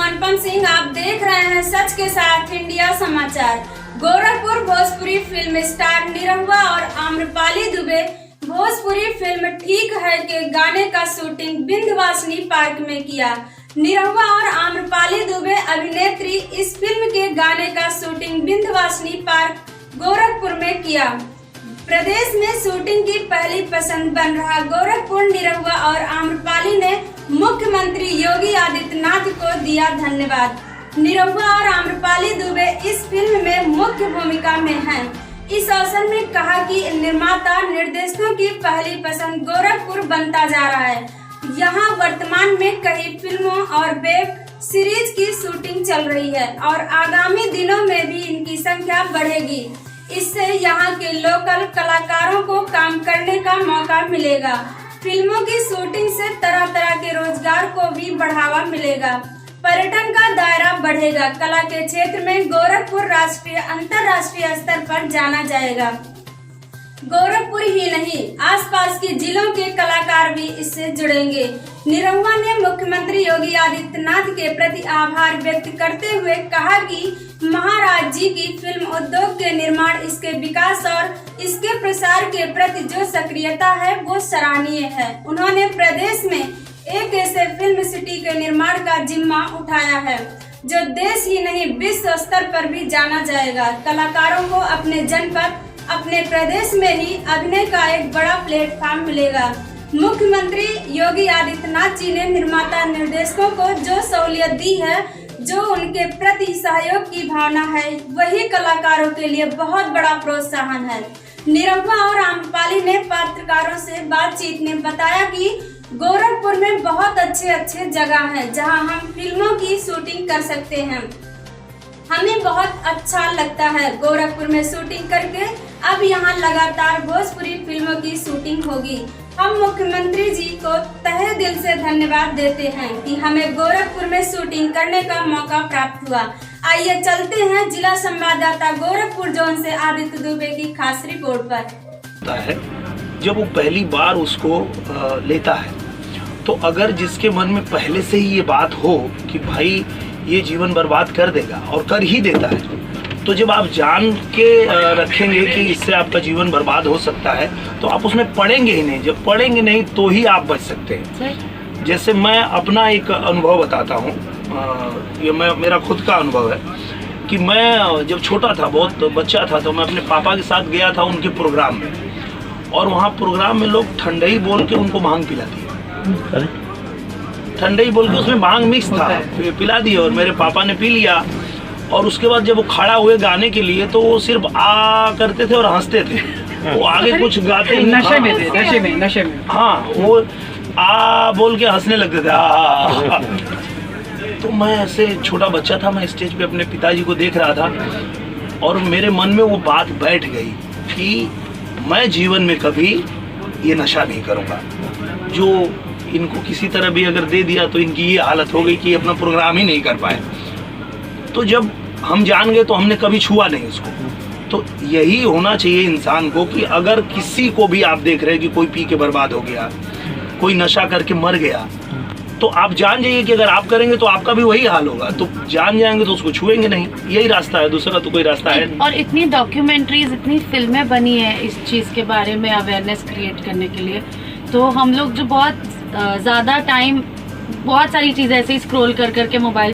अनुपम सिंह। आप देख रहे हैं सच के साथ इंडिया समाचार। गोरखपुर भोजपुरी फिल्म स्टार निरहुआ और आम्रपाली दुबे भोजपुरी फिल्म ठीक है के गाने का शूटिंग विंध्यवासिनी पार्क में किया। निरहुआ और आम्रपाली दुबे अभिनेत्री इस फिल्म के गाने का शूटिंग विंध्यवासिनी पार्क गोरखपुर में किया। प्रदेश में शूटिंग की पहली पसंद बन रहा गोरखपुर निरहुआ और आम्रपाली ने मुख्यमंत्री योगी आदित्यनाथ को दिया धन्यवाद। निरहुआ और आम्रपाली दुबे इस फिल्म में मुख्य भूमिका में हैं। इस अवसर में कहा कि निर्माता निर्देशकों की पहली पसंद गोरखपुर बनता जा रहा है। यहाँ वर्तमान में कई फिल्मों और वेब सीरीज की शूटिंग चल रही है और आगामी दिनों में भी इनकी संख्या बढ़ेगी। इससे यहाँ के लोकल कलाकारों को काम करने का मौका मिलेगा। फिल्मों की शूटिंग से तरह तरह के रोजगार को भी बढ़ावा मिलेगा। पर्यटन का दायरा बढ़ेगा। कला के क्षेत्र में गोरखपुर राष्ट्रीय अंतर्राष्ट्रीय स्तर पर जाना जाएगा। गोरखपुर ही नहीं, आसपास के जिलों के कलाकार भी इससे जुड़ेंगे। निरहुआ ने मुख्यमंत्री योगी आदित्यनाथ के प्रति आभार व्यक्त करते हुए कहा कि महाराज जी की फिल्म उद्योग के निर्माण, इसके विकास और इसके प्रसार के प्रति जो सक्रियता है वो सराहनीय है। उन्होंने प्रदेश में एक ऐसे फिल्म सिटी के निर्माण का जिम्मा उठाया है जो देश ही नहीं विश्व स्तर पर भी जाना जाएगा। कलाकारों को अपने जनपद, अपने प्रदेश में ही अभिनय का एक बड़ा प्लेटफॉर्म मिलेगा। मुख्यमंत्री योगी आदित्यनाथ जी ने निर्माता निर्देशकों को जो सहूलियत दी है, जो उनके प्रति सहयोग की भावना है, वही कलाकारों के लिए बहुत बड़ा प्रोत्साहन है। निरहुआ और आम्रपाली ने पत्रकारों से बातचीत में बताया कि गोरखपुर में बहुत अच्छे जगह हैं जहां हम फिल्मों की शूटिंग कर सकते हैं। हमें बहुत अच्छा लगता है गोरखपुर में शूटिंग करके। अब यहाँ लगातार भोजपुरी फिल्मों की शूटिंग होगी। हम मुख्यमंत्री जी को तहे दिल से धन्यवाद देते हैं कि हमें गोरखपुर में शूटिंग करने का मौका प्राप्त हुआ। आइए चलते हैं जिला संवाददाता गोरखपुर जोन से आदित्य दुबे की खास रिपोर्ट पर। जब वो पहली बार उसको लेता है तो अगर जिसके मन में पहले से ही ये बात हो कि भाई ये जीवन बर्बाद कर देगा और कर ही देता है, तो जब आप जान के रखेंगे कि इससे आपका जीवन बर्बाद हो सकता है तो आप उसमें पड़ेंगे ही नहीं। जब पड़ेंगे नहीं तो ही आप बच सकते हैं। जैसे मैं अपना एक अनुभव बताता हूँ, ये मेरा खुद का अनुभव है कि मैं जब छोटा था, बहुत बच्चा था, तो मैं अपने पापा के साथ गया था उनके प्रोग्राम में, और वहाँ प्रोग्राम में लोग ठंडई बोल के उनको भांग पिला दिए। ठंडई बोल के उसमें भांग मिक्स था, पिला दिए और मेरे पापा ने पी लिया। और उसके बाद जब वो खड़ा हुए गाने के लिए तो वो सिर्फ आ करते थे और हंसते थे, वो आगे कुछ गाते ही नशे में थे, नशे में। हाँ, वो आ बोल के हंसने लगते थे। तो मैं ऐसे छोटा बच्चा था, मैं स्टेज पे अपने पिताजी को देख रहा था और मेरे मन में वो बात बैठ गई कि मैं जीवन में कभी ये नशा नहीं करूँगा। जो इनको किसी तरह भी अगर दे दिया तो इनकी ये हालत हो गई कि अपना प्रोग्राम ही नहीं कर पाए। तो जब हम जान गए तो हमने कभी छुआ नहीं उसको। तो यही होना चाहिए इंसान को कि अगर किसी को भी आप देख रहे हैं कि कोई पी के बर्बाद हो गया, कोई नशा करके मर गया, तो आप जान जाइए कि अगर आप करेंगे तो आपका भी वही हाल होगा। तो जान जाएंगे तो उसको छुएंगे नहीं, यही रास्ता है, दूसरा तो कोई रास्ता है नहीं। और इतनी डॉक्यूमेंट्रीज, इतनी फिल्में बनी है इस चीज़ के बारे में अवेयरनेस क्रिएट करने के लिए। तो हम लोग जो बहुत ज़्यादा टाइम बहुत सारी चीज़ें ऐसे ही स्क्रॉल कर करके मोबाइल